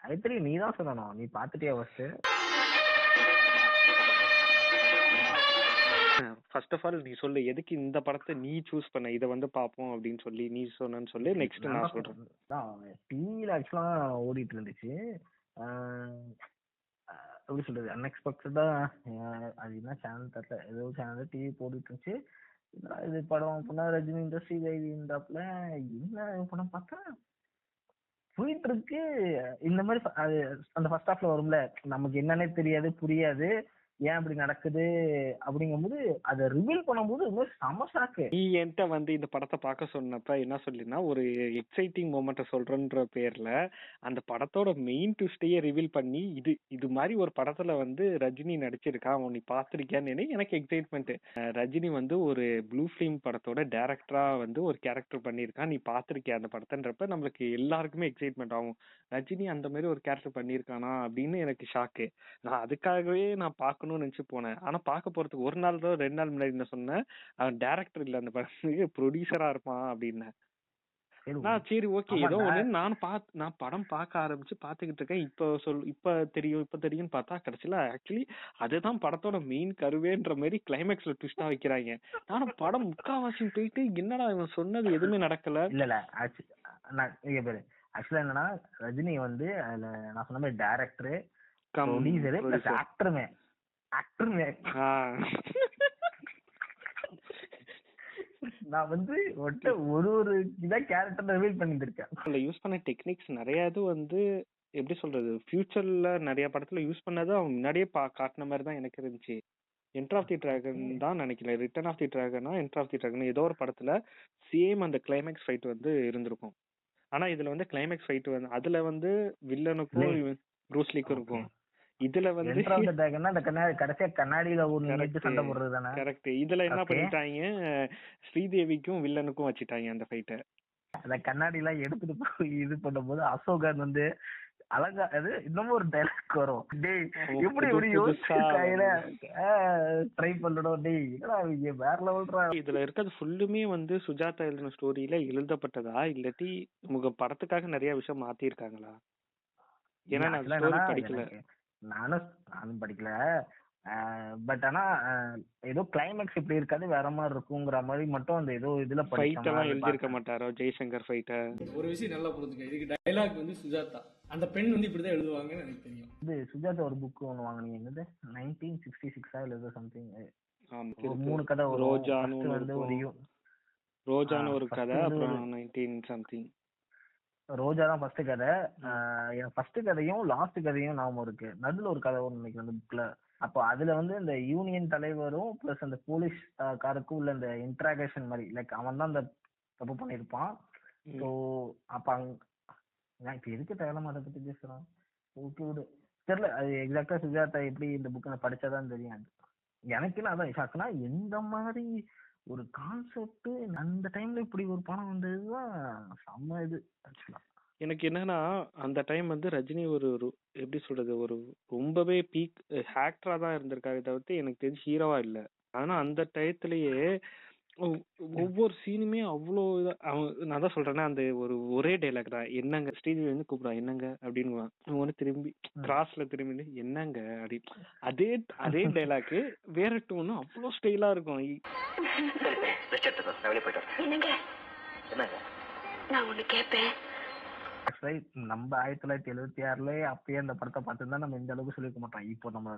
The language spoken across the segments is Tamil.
காயத்ரி நீ தான் சொல்லணும். நீ பாத்துட்டியா ஃபர்ஸ்ட்? ஃபர்ஸ்ட் ஆஃப் ஆல் நீ சொல்லு, எதுக்கு இந்த படத்தை நீ சூஸ் பண்ண, இதை வந்து பாப்போம் அப்படின்னு சொல்லி நீ சொன்னு சொல்லு. நெக்ஸ்ட் நான் சொல்றேன். டிவில ஆக்சுவலா ஓடிட்டு இருந்துச்சு. எப்படி சொல்றது, அன்எக்ஸ்பெக்டடா அது என்ன சேனல் தெரியல, ஏதோ சேனல் டிவி போட்டுட்டு இருந்துச்சு. இது படம் அப்படின்னா ரஜினி இண்டஸ்ட்ரி இருந்தாப்புல என்ன படம் பார்த்தா போயிட்டு இருக்கு. இந்த மாதிரி அது அந்த ஃபர்ஸ்ட் ஹாஃப்ல வரும்ல, நமக்கு என்னன்னே தெரியாது, புரியாது, ஏன் அப்படி நடக்குது அப்படிங்கும்போது அதை ரிவீல் பண்ணும்போது இது மாதிரி செம ஷாக்கு. நீ என்கிட்ட வந்து இந்த படத்தை பார்க்க சொன்னப்ப என்ன சொல்லினா, ஒரு எக்ஸைட்டிங் மொமெண்ட்டை சொல்றன்ற பேர்ல அந்த படத்தோட மெயின் ட்விஸ்டையே ரிவீல் பண்ணி, இது மாதிரி ஒரு படத்துல வந்து ரஜினி நடிச்சிருக்கான், நீ பார்த்திருக்கியான்னு எனக்கு எக்ஸைட்மெண்ட். ரஜினி வந்து ஒரு ப்ளூ ஃபிலிம் படத்தோட டைரக்டரா வந்து ஒரு கேரக்டர் பண்ணியிருக்கான், நீ பார்த்திருக்கியா அந்த படத்தன்றப்ப நம்மளுக்கு எல்லாருக்குமே எக்ஸைட்மெண்ட் ஆகும். ரஜினி அந்த மாதிரி ஒரு கேரக்டர் பண்ணியிருக்கானா அப்படின்னு எனக்கு ஷாக்கு. நான் அதுக்காகவே நான் பார்க்கணும்னு நினைச்சு போனேன். ஆனா பார்க்க போறதுக்கு ஒரு நாள் தான் 2 நாள் முன்னாடி என்ன சொன்னேன், அவன் டைரக்டர் இல்ல அந்த படத்துக்கு ப்ரொடியூசரா இருப்பான் அப்படின்னு. நான் சரி ஓகே ஏதோ ஒண்ணு நான் படம் பார்க்க ஆரம்பிச்சு பாத்துக்கிட்டு இருக்கேன். இப்ப தெரியும் பார்த்தா கடைசியில ஆக்சுவலி அதுதான் படத்தோட மெயின் கருவேன்ற மாதிரி கிளைமேக்ஸ்ல ட்விஸ்டா வைக்கிறாங்க. நானும் படம் முக்காவாசி போயிட்டு என்னடா இவன் சொன்னது எதுவுமே நடக்கல. இல்ல ஆக்சுவலா என்னன்னா, ரஜினி வந்து அதுல நான் சொன்ன மாதிரி டைரக்டர், ப்ரொடியூசர் பிளஸ் ஆக்டருமே. நான் வந்து ஒரு இதான் கேரக்டர் ரிவீல் பண்ணிட்டு இருக்கேன். அதுல யூஸ் பண்ண டெக்னிக்ஸ் நிறைய இது வந்து எப்படி சொல்றது, ஃபியூச்சர்ல நிறைய படத்துல யூஸ் பண்ணது அவன் முன்னாடியே காட்டின மாதிரி தான் எனக்கு இருந்துச்சு. என்டர் ஆஃப் தி டிராகன் தான் நினைக்கல, ரிட்டர்ன் ஆஃப் தி டிராகனா என்டர் ஆஃப் தி டிராகன் ஏதோ ஒரு படத்துல சேம் அந்த கிளைமேக்ஸ் ஃபைட் வந்து இருந்திருக்கும். ஆனா இதுல வந்து கிளைமேக்ஸ் ஃபைட் வந்து அதுல வந்து வில்லனுக்கும் ப்ரூஸ்லிக்கும் இருக்கும். இதுல வந்து கடைசியா கண்ணாடியில சண்டை போடுறதுதானே கரெக்ட். இதுல என்ன பண்ணிட்டாங்க, ஸ்ரீதேவிக்கும் வில்லனுக்கும் வச்சுட்டாங்க அந்த ஃபைட்டை. அந்த கண்ணாடி எல்லாம் எடுத்துட்டு போய் இது பண்ணும்போது அசோகன் வந்து அழகா அது இன்னமும் ஒரு டைலாக் வரும், டேய் எப்படி ட்ரை பண்ணணும், டேய் என்னடா வேற லெவல்ரா. இதுல இருக்கிறது ஃபுல்லுமே வந்து சுஜாதா எழுதின ஸ்டோரியில எழுதப்பட்டதா இல்லாட்டி உங்க படத்துக்காக நிறைய விஷயம் மாத்தி இருக்காங்களா? ஏன்னா நான் ஸ்டோரி படிக்கல. நானும் படிக்கல. பட் ஆனா ஏதோ கிளைமேக்ஸ் இப்படி இருக்காது, வேற மாதிரி இருக்குங்கிற மாதிரி மட்டும் அந்த ஏதோ இதுல ஃபைட் எல்லாம் எழுதி இருக்க மாட்டாரோ ஜெய்சங்கர் ஃபைட்ட. ஒரு விஷயம் நல்லா புரிஞ்சுக்க, இதுக்கு டயலாக் வந்து சுஜாதா அந்த பெண் வந்து இப்படிதான் எழுதுவாங்கன்னு எனக்கு தெரியும். இது சுஜாதா ஒரு புக் ஒன்று வாங்கினீங்க, என்னது 1966 இல்ல ஏதோ சம்திங், 3 கதை வரும். ரோஜான்னு ஒரு கதை, அப்புறம் 19 சம்திங். ரோஜா தான் ஃபர்ஸ்ட் கதை. எனக்கு ஃபர்ஸ்ட் கதையும் லாஸ்ட் கதையும் நாம இருக்கு. நடுவில் ஒரு கதை வரும் நினைக்கிறேன் அந்த புக்ல. அப்போ அதுல வந்து இந்த யூனியன் தலைவரும் பிளஸ் அந்த போலீஸ் காருக்கும் உள்ள இந்த இன்ட்ராகேஷன் மாதிரி, லைக் அவன் தான் அந்த தப்பு பண்ணிருப்பான். ஸோ அப்ப நான் இப்ப எதுக்கு தேவையில்லாம அதை பத்தி பேசுறான், ஓகே விடு, தெரியல. அது எக்ஸாக்டா சுஜாதா எப்படி இந்த புக் நான் படிச்சாதான் தெரியும். எனக்கு அதான் ஷாக்குனா, எந்த மாதிரி ஒரு கான்செப்ட் அந்த டைம்ல இப்படி ஒரு படம் வந்ததுதான் செம்ம இது. ஆக்சுவலா எனக்கு என்னன்னா அந்த டைம் வந்து ரஜினி ஒரு எப்படி சொல்றது, ஒரு ரொம்பவே பீக் ஆக்டரா தான் இருந்திருக்காரு தவிர்த்து எனக்கு தெரிஞ்சு ஹீரோவா இல்லை. ஆனா அந்த டயத்திலேயே ஒவ்வொரு சீனுமே அவ்வளோ நான் தான் சொல்றேன்னா அந்த ஒரே டைலாக் தான், என்னங்க ஸ்ரீதேவி வந்து கூப்பிடுவான் என்னங்க அப்படின்னு, ஒன்று திரும்பி கிராஸ்ல திரும்பி என்னங்க அப்படி, அதே டைலாக் வேற டோனும் அவ்வளோ ஸ்டைலா இருக்கும். நம்ம 1976 அப்பயே அந்த படத்தை பார்த்துருந்தா நம்ம இந்த அளவுக்கு சொல்லிருக்க மாட்டோம். இப்போ நம்ம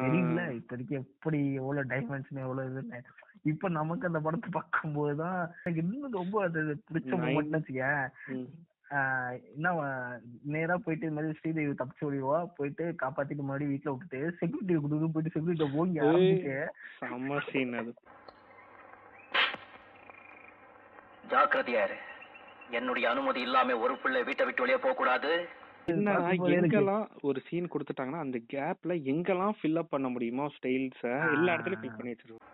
தெரியல இப்போதைக்கு எப்படி எவ்வளவு டைமென்ஷன் எவ்வளவு இதுன்னு. இப்ப நமக்கு அந்த படத்தை பார்க்கும் போதுதான் எனக்கு இன்னும் ரொம்ப அது பிடிச்ச மூமெண்ட்னு வச்சுக்கேன். என்ன நேரா போயிட்டு இந்த மாதிரி ஸ்ரீதேவி தப்பிச்சு ஓடிவா, போயிட்டு காப்பாத்திட்டு மறுபடியும் வீட்டுல விட்டுட்டு செக்யூரிட்டி கொடுக்க போயிட்டு செக்யூரிட்டி போங்க ஆரம்பிச்சு, ஜாக்கிரதையாரு, என்னுடைய அனுமதி இல்லாம ஒரு பிள்ளை வீட்டை விட்டு வெளியே போக கூடாது. எங்கெல்லாம் ஒரு சீன் கொடுத்துட்டாங்கன்னா அந்த கேப்ல எங்கெல்லாம் ஃபில் அப் பண்ண முடியுமோ ஸ்டைல்ஸ் எல்லா இடத்துலயும் ஃபில் பண்ணி வச்சிருவோம்.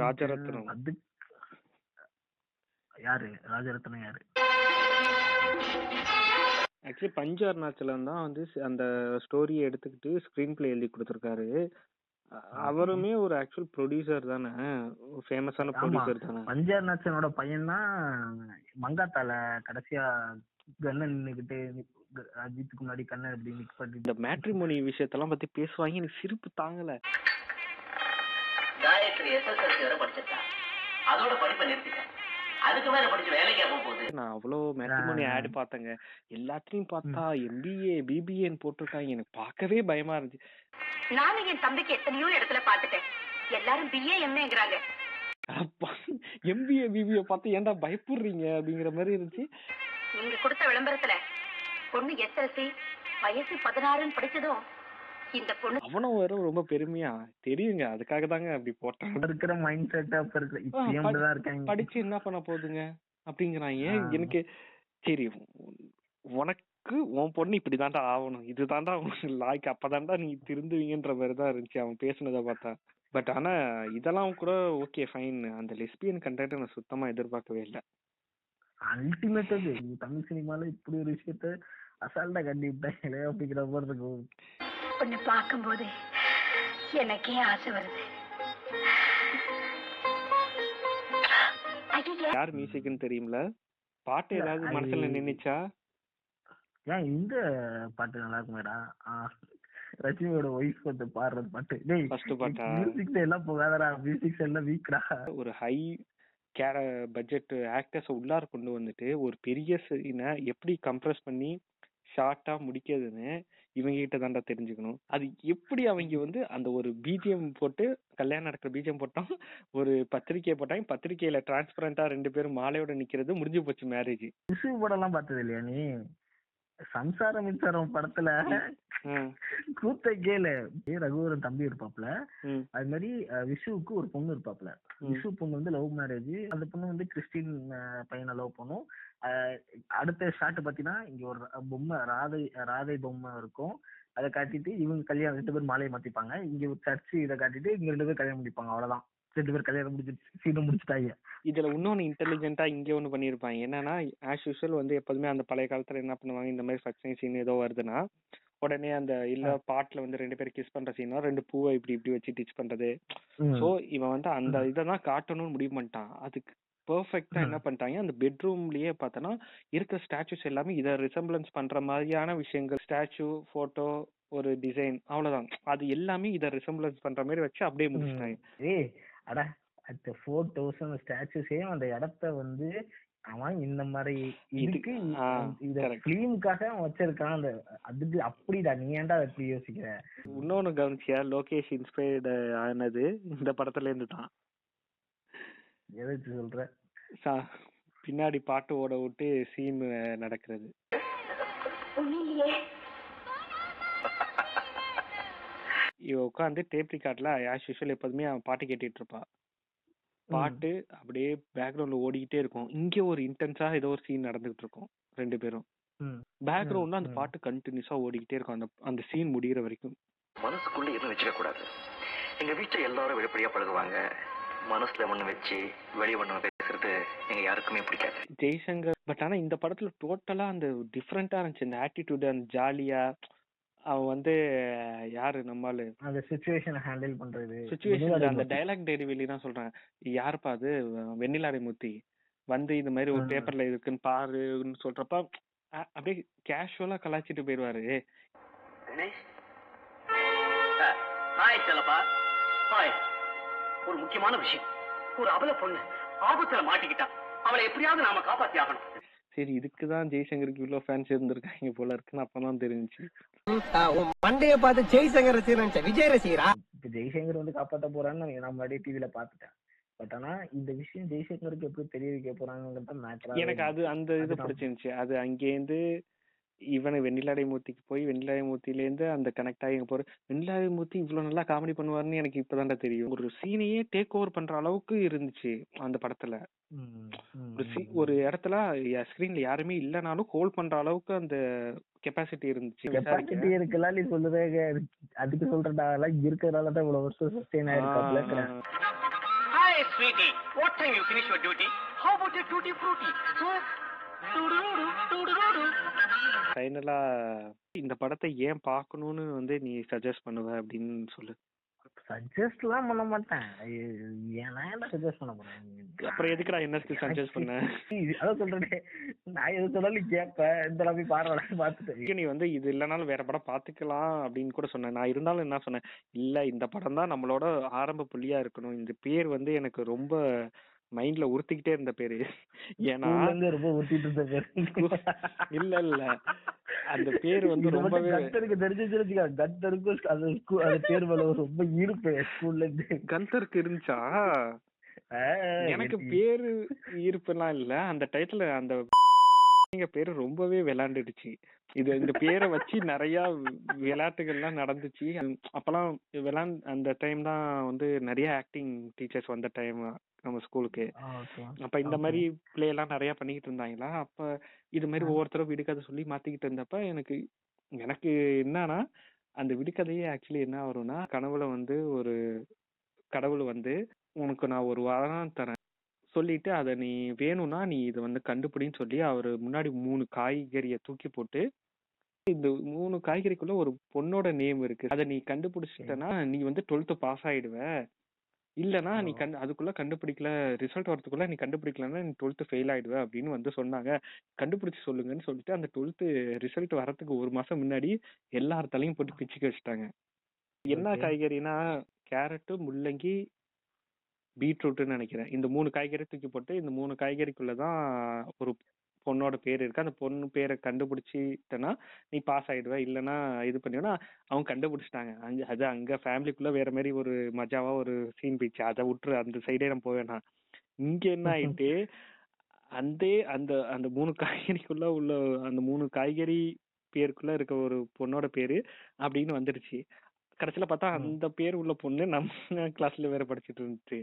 ராஜரத்னம் யாரு? ராஜரத்னம் யாரு? ஆக்சுவலி பஞ்சு அருணாச்சலம் தான் வந்து அந்த ஸ்டோரியை எடுத்துக்கிட்டு ஸ்கிரீன் பிளே எழுதி கொடுத்துருக்காரு. அவருமே ஒரு ஆக்சுவல் ப்ரொடியூசர் தானே, ஃபேமஸான ஆமா, ப்ரொடியூசர் தானே. பஞ்சர் நட்சனோட பையன் தான் மங்காத்தால கடைசியா கண்ணை நின்னுகிட்டு அஜித்துக்கு முன்னாடி கண்ணை இப்படி மிக்ஸ் இந்த பண்ணிட்டு. மேட்ரிமோனி விஷயத்தெல்லாம் பத்தி பேசுவாங்க, எனக்கு சிரிப்பு தாங்கல. காயத்ரி எஸ்எஸ்எல்சி வரை படிச்சிருக்கான், அதோட படிப்பை நிறுத்திட்டேன். அதுக்கு மேல படிச்சு வேலைக்கு போக போகுது. நான் அவ்வளோ மேட்ரிமோனி ஆட் பார்த்தேங்க. எல்லாத்துலயும் பார்த்தா எம்பிஏ பிபிஏன்னு போட்டிருக்காங்க. எனக்கு பார்க்கவே பயமா இருந்துச்சு. நானும் என் தம்பிக்கு எத்தனையோ இடத்துல பாத்துட்டேன், எல்லாரும் பிஏ எம்ஏங்கிறாங்க. எம்பிஏ பிபிஏ பார்த்து ஏன்டா பயப்படுறீங்க அப்படிங்கிற மாதிரி இருந்துச்சு. நீங்க கொடுத்த விளம்பரத்துல பொண்ணு எஸ்எல்சி வயசு 16 படிச்சதும் இந்த பொண்ணு அவனும் வேற ரொம்ப பெருமையா தெரியுங்க, அதுக்காக தாங்க அப்படி போட்டான். இருக்கிற மைண்ட் செட் அப்ப இருக்கிற இப்பயும் அப்படிதான் இருக்காங்க. படிச்சு என்ன பண்ண போகுதுங்க அப்படிங்கிறாங்க. எனக்கு சரி, உனக்கு உன் பொண்ணு இப்படிதான்டா ஆகணும், இதுதான்டா உனக்கு லாய்க்கு, அப்பதான்டா நீ திருந்துவீங்கன்ற மாதிரி தான் இருந்துச்சு அவன் பேசுனதை பார்த்தா. பட் ஆனா இதெல்லாம் கூட ஓகே ஃபைன். அந்த லெஸ்பியன் கண்டென்ட் நான் சுத்தமா எதிர்பார்க்கவே இல்லை. அல்டிமேட் அது தமிழ் சினிமால இப்படி ஒரு விஷயத்த அசால்ட்டா கண்டிப்பாங்களே அப்படிங்கிற மாதிரி இருக்கும். பொண்ணு பார்க்கும்போது எனக்கே ஆசை வருது. யார் மியூசிக்னு தெரியும்ல, பாட்டு ஏதாவது மனசுல நின்னுச்சா? ஏன் இந்த பாட்டு நல்லா இருக்குமேடா, ரஜினியோட ஒய்ஃப் வந்து பாடுறது பாட்டு. டேய் ஃபர்ஸ்ட் பாட்டா? மியூசிக் எல்லாம் போகாதடா, மியூசிக் எல்லாம் வீக்டா. ஒரு ஹை பட்ஜெட் ஆக்டர்ஸ் உள்ளார கொண்டு வந்துட்டு ஒரு பெரிய சீனை எப்படி கம்ப்ரஸ் பண்ணி ஷார்ட்டா முடிக்கிறதுன்னு இவங்க கிட்ட தாண்டா தெரிஞ்சுக்கணும். அது எப்படி அவங்க வந்து அந்த ஒரு பிஜிஎம் போட்டு, கல்யாணம் நடக்கிற பிஜிஎம் போட்டோம், ஒரு பத்திரிக்கை போட்டாங்க, பத்திரிக்கையில டிரான்ஸ்பரண்டா 2 பேரும் மாலையோட நிக்கிறது, முடிஞ்சு போச்சு மேரேஜ். விசு படம் எல்லாம் பார்த்தது இல்லையா நீ? சம்சார மின்சாரம் படத்துல கூத்த கேளு, ரகுவரன் தம்பி இருப்பாப்ல, அது மாதிரி விசுவுக்கு ஒரு பொண்ணு இருப்பாப்ல. விசு பொண்ணு வந்து லவ் மேரேஜ், அந்த பொண்ணு வந்து கிறிஸ்டின் பையனை லவ் பண்ணும். அடுத்த ஷாட் பாத்தீங்கன்னா இங்க ஒரு பொம்மை ராதை பொம்மை இருக்கும், அதை காட்டிட்டு இவங்க கல்யாணம் 2 பேரும் மாலையை மாத்திப்பாங்க. இங்க ஒரு சர்ச்சு இதை காட்டிட்டு இங்க 2 பேர் கல்யாணம் முடிப்பாங்க. அவ்வளவுதான், 2 பேர் கல்யாணம் முடிச்சுட்டாங்க. இதுல இன்னொன்னு இன்டெலிஜென்ட்டா இங்க ஒண்ணு பண்ணிருப்பாங்க. என்னன்னா ஆஸ் யூசுவல் வந்து எப்போதுமே அந்த பழைய காலத்துல என்ன பண்ணுவாங்க, இந்த மாதிரி ஃபர்ஸ்ட் சீன் ஏதோ வருதுன்னா உடனே அந்த இல்ல பாட்டுல வந்து 2 பேரும் கிஸ் பண்ற சீனா 2 பூவை இப்படி இப்படி வச்சு டிச் பண்றது. சோ இவன் வந்து அந்த இதான் காட்டணும்னு முடிவு பண்ணிட்டான். அதுக்கு பெர்ஃபெக்ட்டா என்ன பண்ணிட்டாங்க, அந்த பெட்ரூம்லயே பார்த்தனா இருக்கிற ஸ்டாச்சுஸ் எல்லாமே இதை ரிசம்பிளன்ஸ் பண்ற மாதிரியான விஷயங்கள், ஸ்டாச்சு, போட்டோ, ஒரு டிசைன், அவ்வளவுதான். அது எல்லாமே இதை ரிசம்பிளன்ஸ் பண்ற மாதிரி வச்சு அப்படியே முடிச்சிட்டாங்க. ஏய் அட, அந்த போட்டோஸ் அந்த ஸ்டாச்சுஸே அந்த இடத்த வந்து அவன் இந்த மாதிரி இதுக்கு இத ஃபிலிமுக்காக அவன் வச்சிருக்கான். அந்த அதுக்கு அப்படிடா, நீ ஏன்டா அப்படி யோசிக்கிற? இன்னொன்னு கவனிச்சியா, லோகேஷ் இன்ஸ்பயர்டு ஆனது இந்த படத்துல இருந்து தான். எதுக்கு சொல்ற? பின்னாடி பாட்டு ஓட விட்டு சீன் நடக்கிறது. இவ உட்காந்து டேப் ரிகார்ட்ல ஆஸ் யூசுவல் எப்போதுமே அவன் பாட்டு கேட்டுட்டு இருப்பா. பாட்டு அப்படியே பேக்ரவுண்ட்ல ஓடிக்கிட்டே இருக்கும். இங்க ஒரு இன்டென்ஸா ஏதோ ஒரு சீன் நடந்துகிட்டு இருக்கும், 2 பேரும் பேக்ரவுண்ட்ல அந்த பாட்டு கண்டினியூஸா ஓடிக்கிட்டே இருக்கும் அந்த சீன் முடிகிற வரைக்கும். மனசுக்குள்ள எதுவும் வச்சுக்க கூடாது. எங்க வீட்டுல எல்லாரும் வெளிப்படையா பழகுவாங்க. மனசுல ஒண்ணு வச்சு வெளியே ஒண்ணு பேசுறது எங்க யாருக்குமே பிடிக்காது. ஜெய்சங்கர் பட் ஆனா இந்த படத்துல டோட்டலா அந்த டிஃப்ரெண்டா இருந்துச்சு. அந்த ஆட்டிடியூட், அந்த ஜாலியா அவன் வந்து யாரு நம்மால அந்த சிச்சுவேஷனை ஹேண்டில் பண்றது, சிச்சுவேஷன் அந்த டயலாக் டெலிவரி தான் சொல்றேன். யாருப்பா அது, வெண்ணிலாரை மூர்த்தி வந்து இந்த மாதிரி ஒரு பேப்பர்ல இருக்குன்னு பாருன்னு சொல்றப்ப அப்படியே கேஷுவலா கலாச்சிட்டு போயிருவாரு. ஒரு முக்கியமான விஷயம், ஒரு அபல பொண்ணு ஆபத்துல மாட்டிக்கிட்டா, அவளை எப்படியாவது நாம காப்பாத்தி ஆகணும். சரி, இதுக்குதான் ஜெய்சங்கருக்கு இவ்வளவு ஃபேன்ஸ் இருந்திருக்காங்க போல இருக்குன்னு அப்பதான் தெரிஞ்சுச்சு. மண்டைய பார்த்து ஜெய்சங்கர் ரசிகர் விஜய் ரசிகரா? இப்ப ஜெய்சங்கர் வந்து காப்பாற்ற போறான்னு நான் முன்னாடியே டிவில பாத்துட்டேன். பட் ஆனா இந்த விஷயம் ஜெய்சங்கருக்கு எப்படி தெரிய வைக்க போறாங்கிறது எனக்கு அது அந்த இது பிடிச்சிருந்துச்சு. அது அங்கேருந்து இவனை வெண்ணிலாடை மூர்த்திக்கு போய் வெண்ணிலாடை மூர்த்தில இருந்து அந்த கனெக்ட் ஆகி போற. வெண்ணிலாடை மூர்த்தி இவ்வளவு நல்லா காமெடி பண்ணுவாருன்னு எனக்கு இப்பதான்டா தெரியும். ஒரு சீனையே டேக் ஓவர் பண்ற அளவுக்கு இருந்துச்சு அந்த படத்துல. ஒரு இடத்துல ஸ்கிரீன்ல யாருமே இல்லனாலும் ஹோல்ட் பண்ற அளவுக்கு அந்த கெபாசிட்டி இருந்துச்சு. கெபாசிட்டி இருக்குல்ல நீ சொல்லுதே, அதுக்கு சொல்றடா, எல்லாம் இருக்கிறதால தான் இவ்வளவு வருஷம் sustain ஆயிருக்காப்ல. Hi sweetie, what time you finish your duty? How about a tutti frutti? ஃபைனலா இந்த படத்தை ஏன் பார்க்கணும்னு வந்து நீ சஜஸ்ட் பண்ணுவ அப்படின்னு சொல்லு. சஜஸ்ட் எல்லாம் பண்ண மாட்டேன். ஏன்னா சஜஸ்ட் பண்ண போறேன். அப்புறம் எதுக்குடா என்ன சஜஸ்ட் பண்ண? அதான் சொல்றேன், நான் எது சொன்னாலும் கேட்பேன். இந்த போய் பாருடா பார்த்துட்டு நீ வந்து இது இல்லைனாலும் வேற படம் பாத்துக்கலாம் அப்படின்னு கூட சொன்னேன். நான் இருந்தாலும் என்ன சொன்னேன், இல்ல இந்த படம் தான் நம்மளோட ஆரம்ப புள்ளியா இருக்கணும். இந்த பேர் வந்து எனக்கு ரொம்ப மைண்ட்ல உறுத்திக்கிட்டே இருந்த பேரு. ஏன்னா ரொம்ப ஊத்திட்டு இருந்த பேரு. இல்ல அந்த பேர் வந்து ரொம்பவே கத்தருக்கு தெரிஞ்சு கத்தருக்கு அது பேர் மேல ரொம்ப ஈர்ப்பு ஸ்கூல்ல இருந்து. கந்தருக்கு இருந்துச்சா? எனக்கு பேரு ஈர்ப்புலாம் இல்ல. அந்த டைட்டில் அந்த பேரு ரொம்பவே விளையாண்டுடுச்சு. இந்த பேரை வச்சு நிறைய விளையாட்டுகள்லாம் நடந்துச்சு. அப்பெல்லாம் அந்த டைம் தான் வந்து நிறைய ஆக்டிங் டீச்சர்ஸ் வந்த டைம் நம்ம ஸ்கூலுக்கு. அப்ப இந்த மாதிரி பிளே எல்லாம் நிறைய பண்ணிக்கிட்டு இருந்தாங்களா. அப்ப இது மாதிரி ஒவ்வொருத்தரும் விடுகதை சொல்லி மாத்திக்கிட்டு இருந்தப்ப எனக்கு என்னன்னா, அந்த விடுகதையே ஆக்சுவலி என்ன வரும்னா, கனவுல வந்து ஒரு கடவுள் வந்து உனக்கு நான் ஒரு வாரம் தரேன் சொல்லிட்டு, அதை நீ வேணும்னா நீ இதை வந்து கண்டுபிடின்னு சொல்லி அவரு முன்னாடி 3 காய்கறியை தூக்கி போட்டு, இந்த 3 காய்கறிக்குள்ள ஒரு பொண்ணோட நேம் இருக்கு, அதை நீ கண்டுபிடிச்சிட்டனா நீ வந்து 12th பாஸ் ஆயிடுவ. இல்லனா நீ அதுக்குள்ள கண்டுபிடிக்கல, ரிசல்ட் வரதுக்குள்ள நீ கண்டுபிடிக்கலன்னா நீ 12th ஃபெயில் ஆயிடுவ அப்படின்னு வந்து சொன்னாங்க. கண்டுபிடிச்சு சொல்லுங்கன்னு சொல்லிட்டு அந்த 12th ரிசல்ட் வரதுக்கு 1 மாசம் முன்னாடி எல்லார் தலையும் போட்டு பிச்சுக்க வச்சுட்டாங்க. என்ன காய்கறினா கேரட்டு, முள்ளங்கி, பீட்ரூட்னு நினைக்கிறேன். இந்த 3 காய்கறி தூக்கி போட்டு இந்த 3 காய்கறிக்குள்ளதான் ஒரு பொண்ணோட பேர் இருக்கு. அந்த பொண்ணு பேரை கண்டுபிடிச்சிட்டனா நீ பாஸ் ஆயிடுவ. இல்லைன்னா இது பண்ணினா அவங்க கண்டுபிடிச்சிட்டாங்க. அது அங்க ஃபேமிலிக்குள்ள வேற மாதிரி ஒரு மஜாவா ஒரு சீன் போயிடுச்சு. அதை விட்டுரு, அந்த சைடே நம்ம போவேனா. இங்க என்ன ஆயிட்டு, அந்த அந்த 3 காய்கறிக்குள்ள உள்ள அந்த 3 காய்கறி பேருக்குள்ள இருக்க ஒரு பொண்ணோட பேரு அப்படின்னு வந்துடுச்சு. கடைசியில பார்த்தா அந்த பேர் உள்ள பொண்ணு நம்ம கிளாஸ்ல வேற படிச்சுட்டு இருந்துச்சு.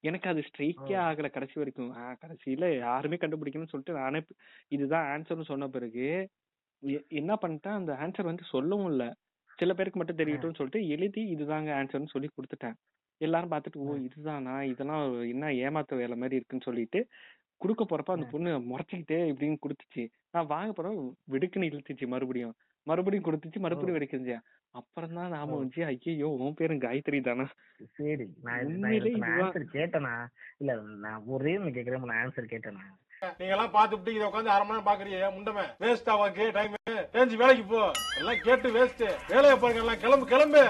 எனக்கு அது ஸ்ட்ரைக்கே ஆகல கடைசி வரைக்கும். கடைசியில யாருமே கண்டுபிடிக்கணும்னு சொல்லிட்டு நானே இதுதான் ஆன்சர்னு சொன்ன பிறகு என்ன பண்ணிட்டேன், அந்த ஆன்சர் வந்து சொல்லவும் இல்ல, சில பேருக்கு மட்டும் தெரியட்டும்னு சொல்லிட்டு எழுதி இதுதாங்க ஆன்சர்னு சொல்லி கொடுத்துட்டேன். எல்லாரும் பார்த்துட்டு ஓ இதுதானா, இதெல்லாம் என்ன ஏமாத்த வேலை மாதிரி இருக்குன்னு சொல்லிட்டு குடுக்க போறப்ப அந்த பொண்ணு முறைச்சிக்கிட்டே இப்படின்னு கொடுத்துச்சு. நான் வாங்க போறோம், வெடுக்குன்னு இழுத்துச்சு, மறுபடியும் கொடுத்துச்சு, மறுபடியும் வெடிக்குச்சு. அப்புறம் தான் நாம வந்து ஐயோ உன் பேரும் காயத்ரி தானா. சரி, நான் ஆன்சர் கேட்டேனா இல்ல, நான் ஒரே ஒண்ணு கேக்குறேன், நான் ஆன்சர் கேட்டேனா? நீங்க எல்லாம் பாத்துட்டு இதை உட்காந்து 1/2 மணி நேரம் பாக்குறீங்க, முண்டமே வேஸ்ட் ஆவாக்கு டைம். வேலைக்கு போ, எல்லாம் கேட்டு வேஸ்ட். வேலையை பாருங்க, எல்லாம் கிளம்பு.